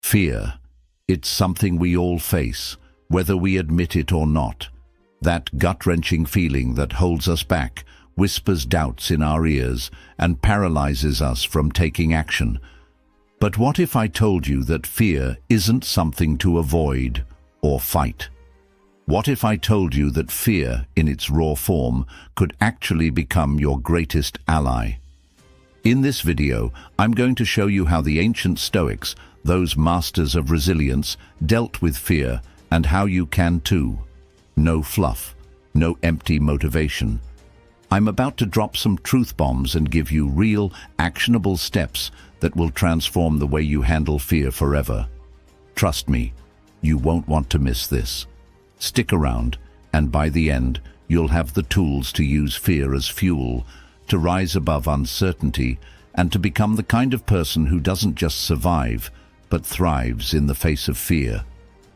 Fear. It's something we all face, whether we admit it or not. That gut-wrenching feeling that holds us back, whispers doubts in our ears, and paralyzes us from taking action. But what if I told you that fear isn't something to avoid or fight? What if I told you that fear, in its raw form, could actually become your greatest ally? In this video, I'm going to show you how the ancient Stoics, those masters of resilience, dealt with fear, and how you can too. No fluff, no empty motivation. I'm about to drop some truth bombs and give you real, actionable steps that will transform the way you handle fear forever. Trust me, you won't want to miss this. Stick around, and by the end, you'll have the tools to use fear as fuel, to rise above uncertainty, and to become the kind of person who doesn't just survive, but thrives in the face of fear.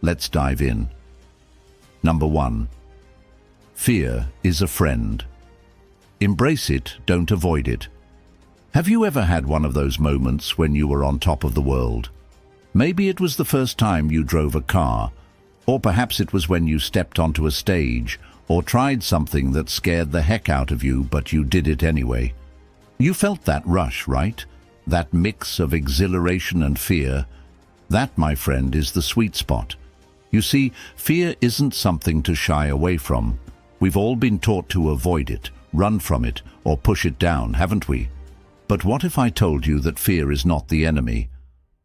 Let's dive in. Number 1. Fear is a friend. Embrace it, don't avoid it. Have you ever had one of those moments when you were on top of the world? Maybe it was the first time you drove a car, or perhaps it was when you stepped onto a stage, or tried something that scared the heck out of you, but you did it anyway. You felt that rush, right? That mix of exhilaration and fear. That, my friend, is the sweet spot. You see, fear isn't something to shy away from. We've all been taught to avoid it, run from it, or push it down, haven't we? But what if I told you that fear is not the enemy?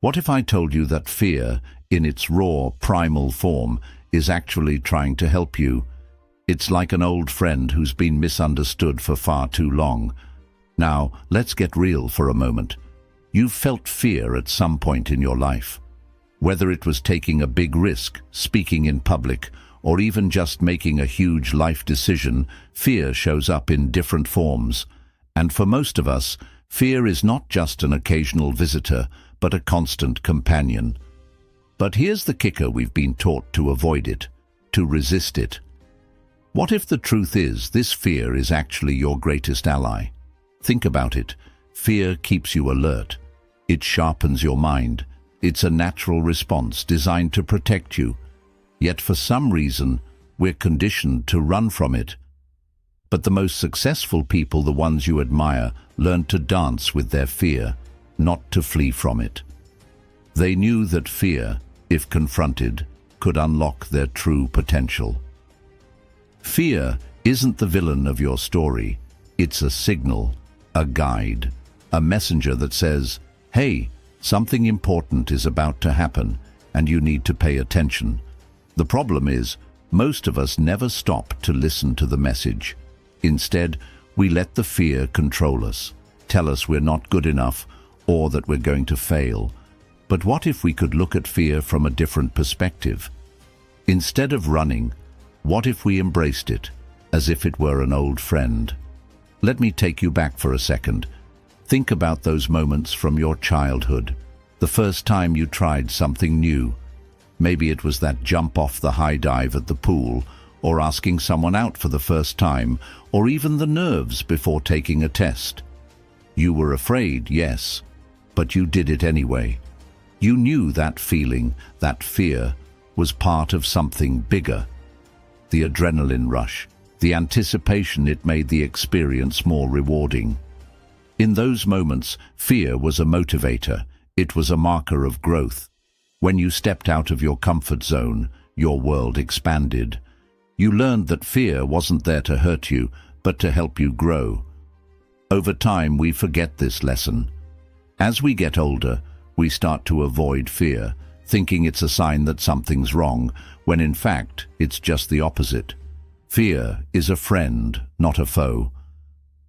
What if I told you that fear, in its raw, primal form, is actually trying to help you? It's like an old friend who's been misunderstood for far too long. Now, let's get real for a moment. You've felt fear at some point in your life. Whether it was taking a big risk, speaking in public, or even just making a huge life decision, fear shows up in different forms. And for most of us, fear is not just an occasional visitor, but a constant companion. But here's the kicker: we've been taught to avoid it, to resist it. What if the truth is this fear is actually your greatest ally? Think about it. Fear keeps you alert. It sharpens your mind. It's a natural response designed to protect you. Yet for some reason, we're conditioned to run from it. But the most successful people, the ones you admire, learned to dance with their fear, not to flee from it. They knew that fear, if confronted, could unlock their true potential. Fear isn't the villain of your story. It's a signal, a guide, a messenger that says, hey, something important is about to happen, and you need to pay attention. The problem is, most of us never stop to listen to the message. Instead, we let the fear control us, tell us we're not good enough, or that we're going to fail. But what if we could look at fear from a different perspective? Instead of running, what if we embraced it, as if it were an old friend? Let me take you back for a second. Think about those moments from your childhood, the first time you tried something new. Maybe it was that jump off the high dive at the pool, or asking someone out for the first time, or even the nerves before taking a test. You were afraid, yes, but you did it anyway. You knew that feeling, that fear, was part of something bigger. The adrenaline rush, the anticipation, it made the experience more rewarding. In those moments, fear was a motivator. It was a marker of growth. When you stepped out of your comfort zone, your world expanded. You learned that fear wasn't there to hurt you, but to help you grow. Over time, we forget this lesson. As we get older, we start to avoid fear, thinking it's a sign that something's wrong, when in fact, it's just the opposite. Fear is a friend, not a foe.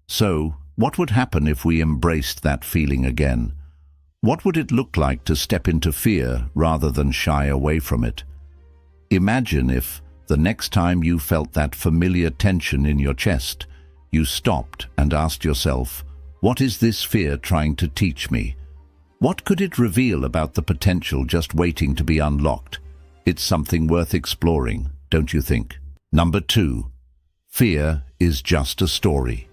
So, what would happen if we embraced that feeling again? What would it look like to step into fear rather than shy away from it? Imagine if, the next time you felt that familiar tension in your chest, you stopped and asked yourself, what is this fear trying to teach me? What could it reveal about the potential just waiting to be unlocked? It's something worth exploring, don't you think? Number 2. Fear is just a story.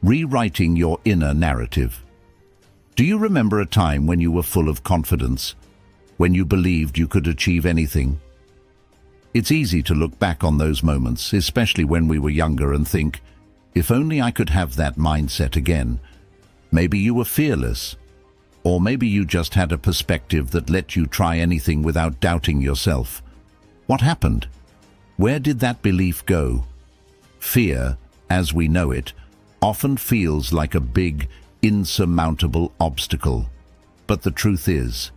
Rewriting your inner narrative. Do you remember a time when you were full of confidence? when you believed you could achieve anything? It's easy to look back on those moments, especially when we were younger, and think, if only I could have that mindset again. Maybe you were fearless, or maybe you just had a perspective that let you try anything without doubting yourself. What happened? Where did that belief go? Fear, as we know it, often feels like a big, insurmountable obstacle. But the truth is,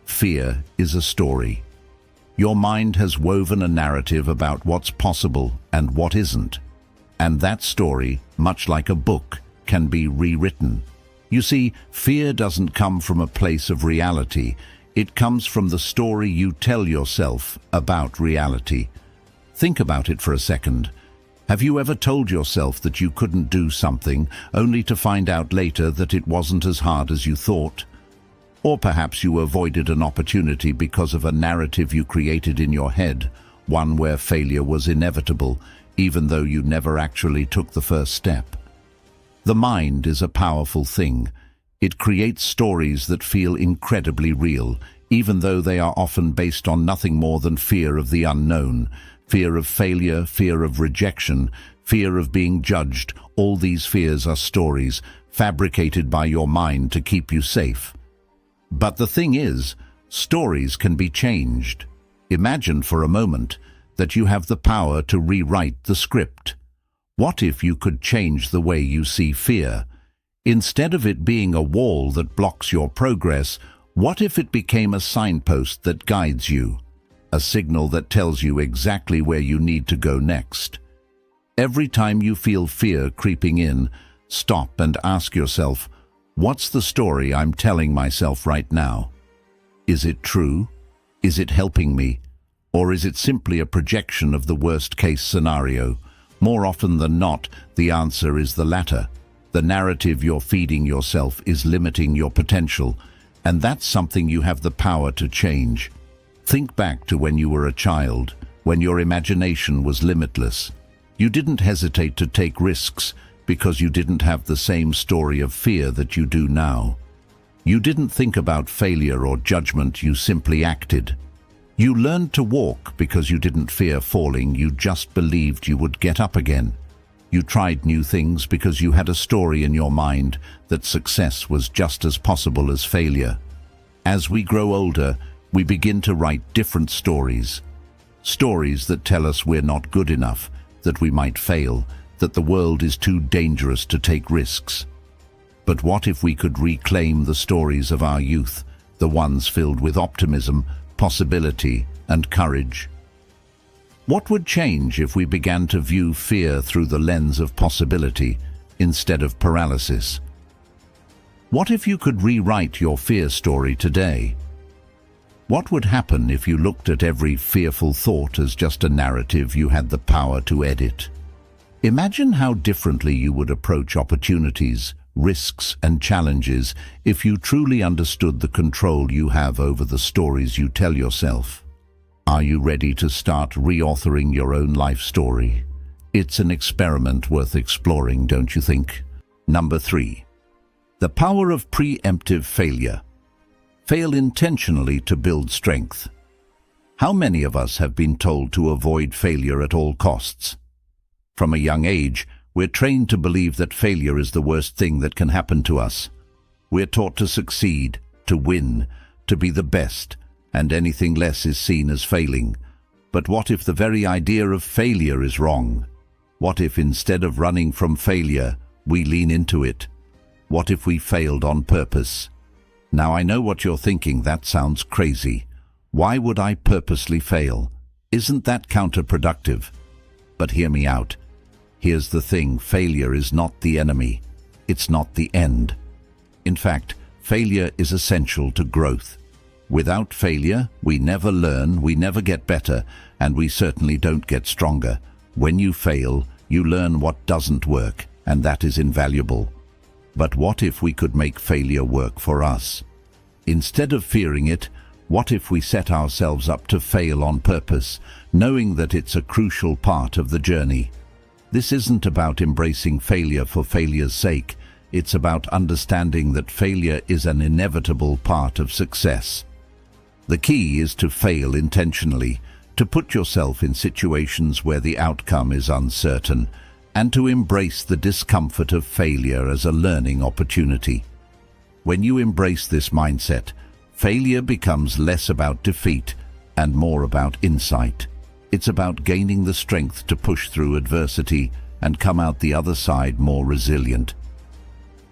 fear is a story. Your mind has woven a narrative about what's possible and what isn't. And that story, much like a book, can be rewritten. You see, fear doesn't come from a place of reality. It comes from the story you tell yourself about reality. Think about it for a second. Have you ever told yourself that you couldn't do something, only to find out later that it wasn't as hard as you thought? Or perhaps you avoided an opportunity because of a narrative you created in your head, one where failure was inevitable, even though you never actually took the first step. The mind is a powerful thing. It creates stories that feel incredibly real, even though they are often based on nothing more than fear of the unknown, fear of failure, fear of rejection, fear of being judged. All these fears are stories fabricated by your mind to keep you safe. But the thing is, stories can be changed. Imagine for a moment that you have the power to rewrite the script. What if you could change the way you see fear? Instead of it being a wall that blocks your progress, what if it became a signpost that guides you? A signal that tells you exactly where you need to go next. Every time you feel fear creeping in, stop and ask yourself, what's the story I'm telling myself right now? Is it true? Is it helping me? Or is it simply a projection of the worst-case scenario? More often than not, the answer is the latter. The narrative you're feeding yourself is limiting your potential, and that's something you have the power to change. Think back to when you were a child, when your imagination was limitless. You didn't hesitate to take risks because you didn't have the same story of fear that you do now. You didn't think about failure or judgment, you simply acted. You learned to walk because you didn't fear falling, you just believed you would get up again. You tried new things because you had a story in your mind that success was just as possible as failure. As we grow older, we begin to write different stories. Stories that tell us we're not good enough, that we might fail, that the world is too dangerous to take risks. But what if we could reclaim the stories of our youth, the ones filled with optimism, possibility, and courage? What would change if we began to view fear through the lens of possibility instead of paralysis? What if you could rewrite your fear story today? What would happen if you looked at every fearful thought as just a narrative you had the power to edit? Imagine how differently you would approach opportunities, risks, and challenges if you truly understood the control you have over the stories you tell yourself. Are you ready to start reauthoring your own life story? It's an experiment worth exploring, don't you think? Number 3. The power of preemptive failure. Fail intentionally to build strength. How many of us have been told to avoid failure at all costs? From a young age, we're trained to believe that failure is the worst thing that can happen to us. We're taught to succeed, to win, to be the best, and anything less is seen as failing. But what if the very idea of failure is wrong? What if instead of running from failure, we lean into it? What if we failed on purpose? Now I know what you're thinking, that sounds crazy. Why would I purposely fail? Isn't that counterproductive? But hear me out. Here's the thing, failure is not the enemy. It's not the end. In fact, failure is essential to growth. Without failure, we never learn, we never get better, and we certainly don't get stronger. When you fail, you learn what doesn't work, and that is invaluable. But what if we could make failure work for us? Instead of fearing it, what if we set ourselves up to fail on purpose, knowing that it's a crucial part of the journey? This isn't about embracing failure for failure's sake. It's about understanding that failure is an inevitable part of success. The key is to fail intentionally, to put yourself in situations where the outcome is uncertain, and to embrace the discomfort of failure as a learning opportunity. When you embrace this mindset, failure becomes less about defeat and more about insight. It's about gaining the strength to push through adversity and come out the other side more resilient.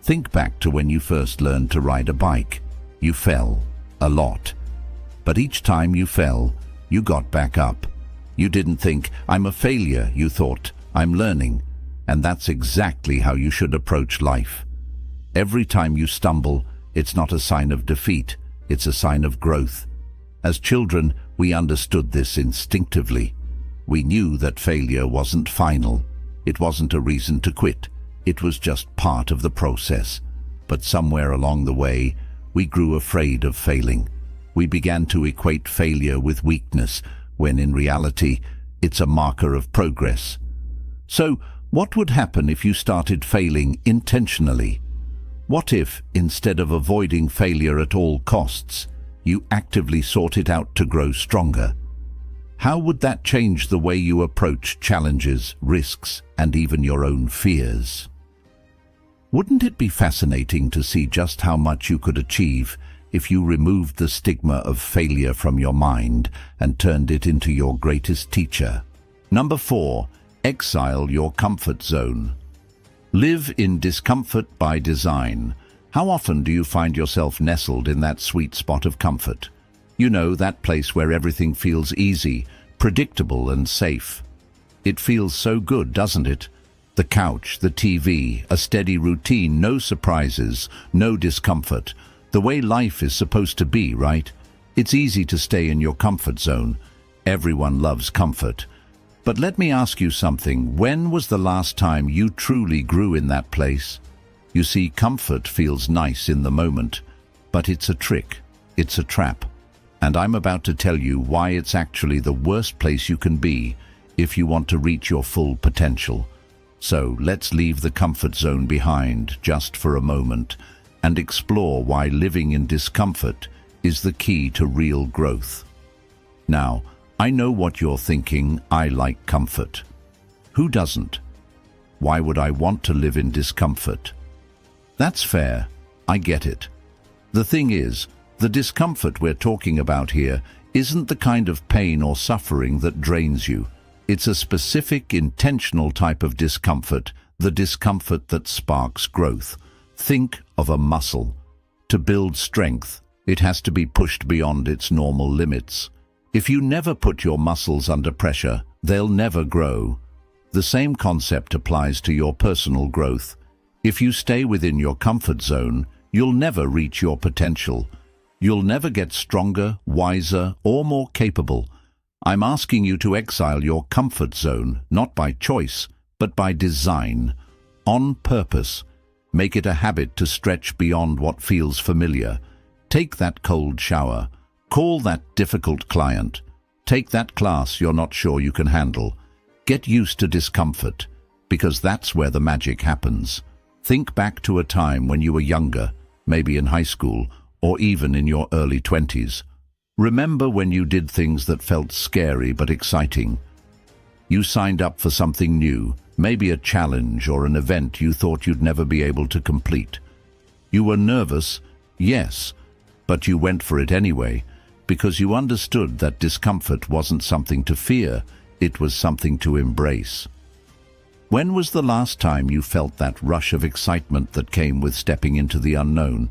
Think back to when you first learned to ride a bike. You fell a lot. But each time you fell, you got back up. You didn't think, "I'm a failure," you thought, "I'm learning." And that's exactly how you should approach life. Every time you stumble, it's not a sign of defeat, it's a sign of growth. As children, we understood this instinctively. We knew that failure wasn't final. It wasn't a reason to quit. It was just part of the process. But somewhere along the way, we grew afraid of failing. We began to equate failure with weakness, when in reality, it's a marker of progress. So, what would happen if you started failing intentionally? What if, instead of avoiding failure at all costs, you actively sought it out to grow stronger? How would that change the way you approach challenges, risks, and even your own fears? Wouldn't it be fascinating to see just how much you could achieve if you removed the stigma of failure from your mind and turned it into your greatest teacher? Number 4. Exile your comfort zone. Live in discomfort by design. How often do you find yourself nestled in that sweet spot of comfort? You know, that place where everything feels easy, predictable and safe. It feels so good, doesn't it? The couch, the TV, a steady routine, no surprises, no discomfort. The way life is supposed to be, right? It's easy to stay in your comfort zone. Everyone loves comfort. But let me ask you something. When was the last time you truly grew in that place? You see, comfort feels nice in the moment, but it's a trick. It's a trap. And I'm about to tell you why it's actually the worst place you can be if you want to reach your full potential. So let's leave the comfort zone behind just for a moment and explore why living in discomfort is the key to real growth. Now, I know what you're thinking. I like comfort. Who doesn't? Why would I want to live in discomfort? That's fair. I get it. The thing is, the discomfort we're talking about here isn't the kind of pain or suffering that drains you. It's a specific, intentional type of discomfort, the discomfort that sparks growth. Think of a muscle. To build strength, it has to be pushed beyond its normal limits. If you never put your muscles under pressure, they'll never grow. The same concept applies to your personal growth. If you stay within your comfort zone, you'll never reach your potential. You'll never get stronger, wiser, or more capable. I'm asking you to exile your comfort zone, not by choice, but by design, on purpose. Make it a habit to stretch beyond what feels familiar. Take that cold shower. Call that difficult client. Take that class you're not sure you can handle. Get used to discomfort, because that's where the magic happens. Think back to a time when you were younger, maybe in high school, or even in your early 20s. Remember when you did things that felt scary but exciting? You signed up for something new, maybe a challenge or an event you thought you'd never be able to complete. You were nervous, yes, but you went for it anyway, because you understood that discomfort wasn't something to fear, it was something to embrace. When was the last time you felt that rush of excitement that came with stepping into the unknown?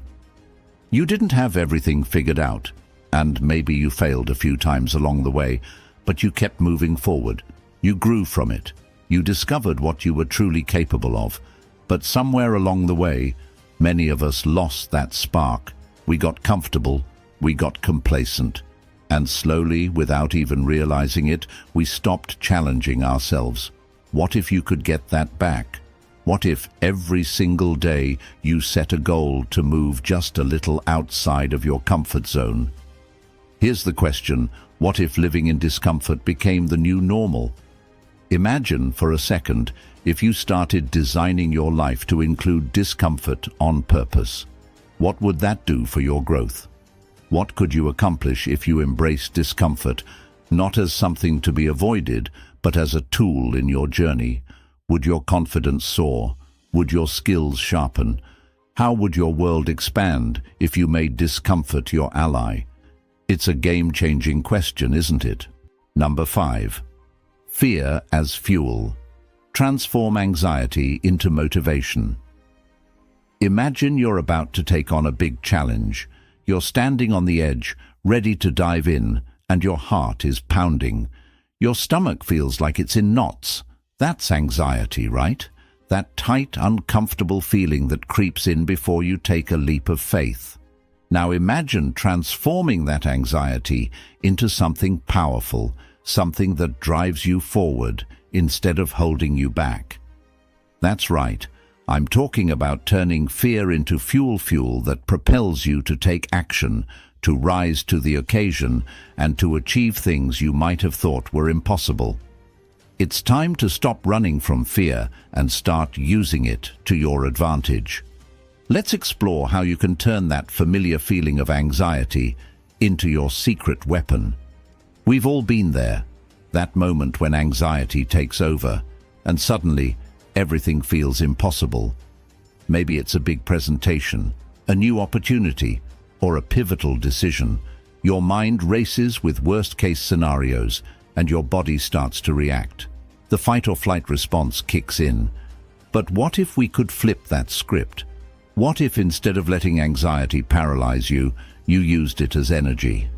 You didn't have everything figured out, and maybe you failed a few times along the way, but you kept moving forward. You grew from it. You discovered what you were truly capable of. But somewhere along the way, many of us lost that spark. We got comfortable, we got complacent, and slowly, without even realizing it, we stopped challenging ourselves. What if you could get that back? What if every single day you set a goal to move just a little outside of your comfort zone? Here's the question: what if living in discomfort became the new normal? Imagine for a second if you started designing your life to include discomfort on purpose. What would that do for your growth? What could you accomplish if you embraced discomfort, not as something to be avoided, but as a tool in your journey? Would your confidence soar? Would your skills sharpen? How would your world expand if you made discomfort your ally? It's a game-changing question, isn't it? Number 5. Fear as fuel. Transform anxiety into motivation. Imagine you're about to take on a big challenge. You're standing on the edge, ready to dive in, and your heart is pounding. Your stomach feels like it's in knots. That's anxiety, right? That tight, uncomfortable feeling that creeps in before you take a leap of faith. Now imagine transforming that anxiety into something powerful, something that drives you forward instead of holding you back. That's right. I'm talking about turning fear into fuel that propels you to take action, to rise to the occasion, and to achieve things you might have thought were impossible. It's time to stop running from fear and start using it to your advantage. Let's explore how you can turn that familiar feeling of anxiety into your secret weapon. We've all been there, that moment when anxiety takes over, and suddenly everything feels impossible. Maybe it's a big presentation, a new opportunity, or a pivotal decision. Your mind races with worst-case scenarios, and your body starts to react. The fight-or-flight response kicks in. But what if we could flip that script? What if instead of letting anxiety paralyze you, you used it as energy?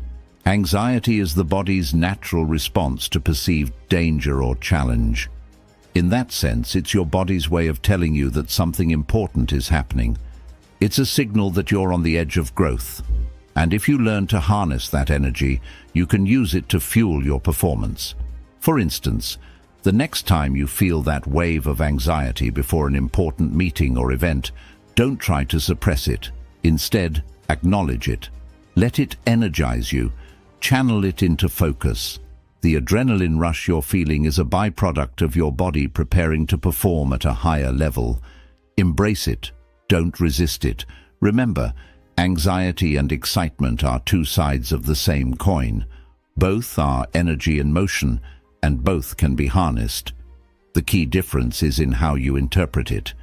Anxiety is the body's natural response to perceived danger or challenge. In that sense, it's your body's way of telling you that something important is happening. It's a signal that you're on the edge of growth. And if you learn to harness that energy, you can use it to fuel your performance. For instance, the next time you feel that wave of anxiety before an important meeting or event, don't try to suppress it. Instead, acknowledge it. Let it energize you. Channel it into focus. The adrenaline rush you're feeling is a byproduct of your body preparing to perform at a higher level. Embrace it. Don't resist it. Remember, anxiety and excitement are two sides of the same coin. Both are energy in motion, and both can be harnessed. The key difference is in how you interpret it.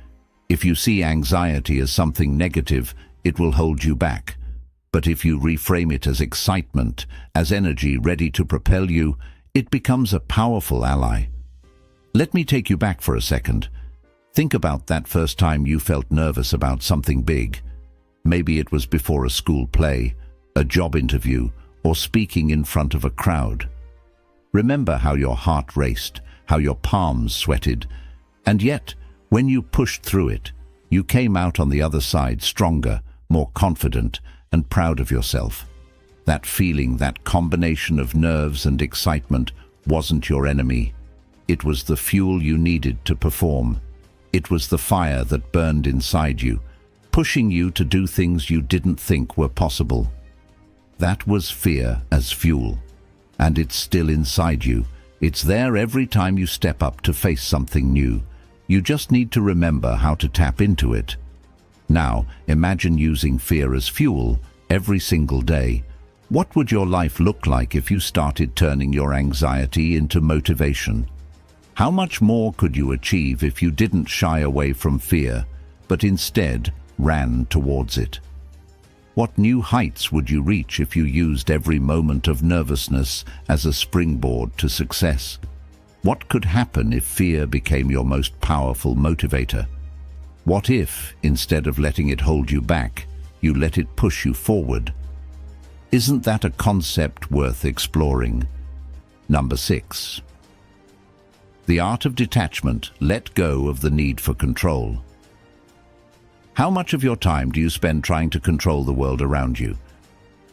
If you see anxiety as something negative, it will hold you back. But if you reframe it as excitement, as energy ready to propel you, it becomes a powerful ally. Let me take you back for a second. Think about that first time you felt nervous about something big. Maybe it was before a school play, a job interview, or speaking in front of a crowd. Remember how your heart raced, how your palms sweated, and yet, when you pushed through it, you came out on the other side stronger, more confident, and proud of yourself. That feeling, that combination of nerves and excitement, wasn't your enemy. It was the fuel you needed to perform. It was the fire that burned inside you, pushing you to do things you didn't think were possible. That was fear as fuel. And it's still inside you. It's there every time you step up to face something new. You just need to remember how to tap into it. Now, imagine using fear as fuel every single day. What would your life look like if you started turning your anxiety into motivation? How much more could you achieve if you didn't shy away from fear, but instead ran towards it? What new heights would you reach if you used every moment of nervousness as a springboard to success? What could happen if fear became your most powerful motivator? What if, instead of letting it hold you back, you let it push you forward? Isn't that a concept worth exploring? Number 6. The art of detachment. Let go of the need for control. How much of your time do you spend trying to control the world around you?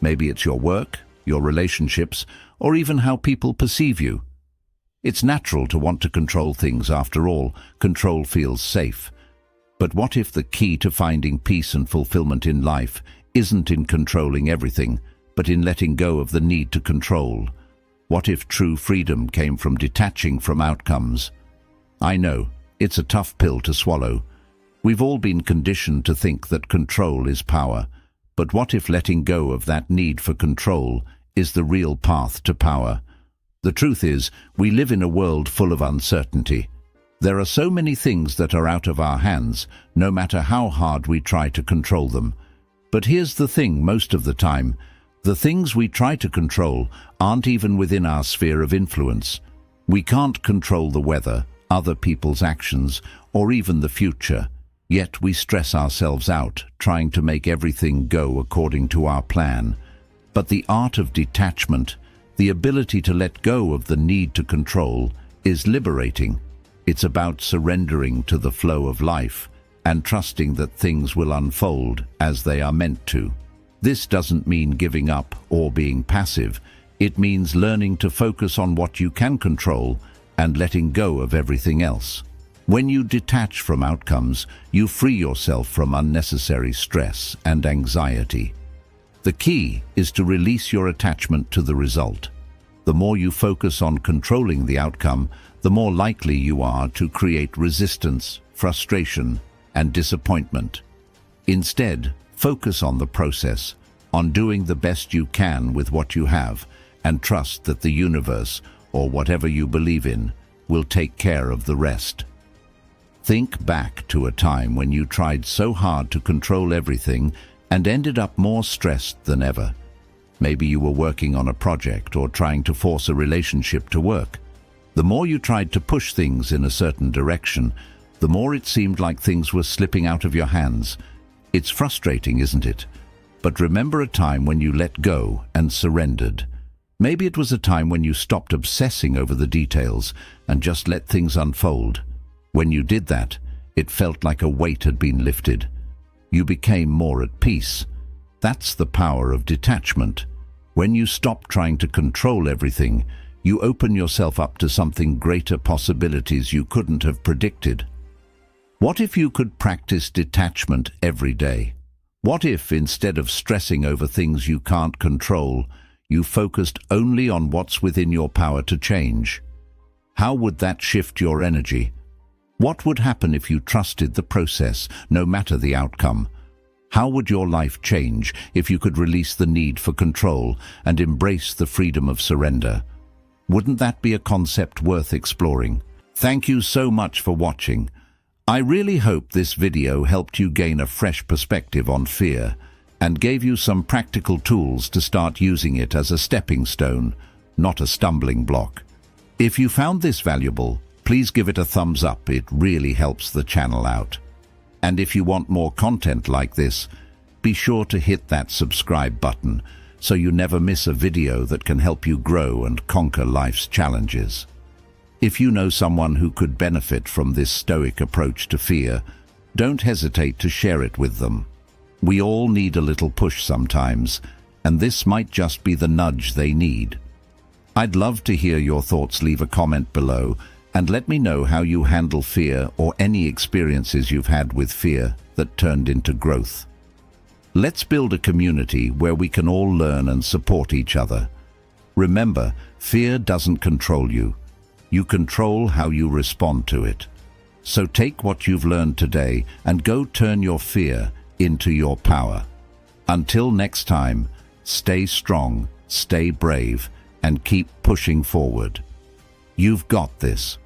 Maybe it's your work, your relationships, or even how people perceive you. It's natural to want to control things. After all, control feels safe. But what if the key to finding peace and fulfillment in life isn't in controlling everything, but in letting go of the need to control? What if true freedom came from detaching from outcomes? I know, it's a tough pill to swallow. We've all been conditioned to think that control is power. But what if letting go of that need for control is the real path to power? The truth is, we live in a world full of uncertainty. There are so many things that are out of our hands, no matter how hard we try to control them. But here's the thing, most of the time, the things we try to control aren't even within our sphere of influence. We can't control the weather, other people's actions, or even the future. Yet we stress ourselves out, trying to make everything go according to our plan. But the art of detachment, the ability to let go of the need to control, is liberating. It's about surrendering to the flow of life and trusting that things will unfold as they are meant to. This doesn't mean giving up or being passive. It means learning to focus on what you can control and letting go of everything else. When you detach from outcomes, you free yourself from unnecessary stress and anxiety. The key is to release your attachment to the result. The more you focus on controlling the outcome, the more likely you are to create resistance, frustration, and disappointment. Instead, focus on the process, on doing the best you can with what you have, and trust that the universe, or whatever you believe in, will take care of the rest. Think back to a time when you tried so hard to control everything and ended up more stressed than ever. Maybe you were working on a project or trying to force a relationship to work. The more you tried to push things in a certain direction, the more it seemed like things were slipping out of your hands. It's frustrating, isn't it? But remember a time when you let go and surrendered. Maybe it was a time when you stopped obsessing over the details and just let things unfold. When you did that, it felt like a weight had been lifted. You became more at peace. That's the power of detachment. When you stop trying to control everything, you open yourself up to something greater possibilities you couldn't have predicted. What if you could practice detachment every day? What if, instead of stressing over things you can't control, you focused only on what's within your power to change? How would that shift your energy? What would happen if you trusted the process, no matter the outcome? How would your life change if you could release the need for control and embrace the freedom of surrender? Wouldn't that be a concept worth exploring? Thank you so much for watching. I really hope this video helped you gain a fresh perspective on fear and gave you some practical tools to start using it as a stepping stone, not a stumbling block. If you found this valuable, please give it a thumbs up. It really helps the channel out. And if you want more content like this, be sure to hit that subscribe button so you never miss a video that can help you grow and conquer life's challenges. If you know someone who could benefit from this Stoic approach to fear, don't hesitate to share it with them. We all need a little push sometimes, and this might just be the nudge they need. I'd love to hear your thoughts. Leave a comment below and let me know how you handle fear or any experiences you've had with fear that turned into growth. Let's build a community where we can all learn and support each other. Remember, fear doesn't control you. You control how you respond to it. So take what you've learned today and go turn your fear into your power. Until next time, stay strong, stay brave, and keep pushing forward. You've got this.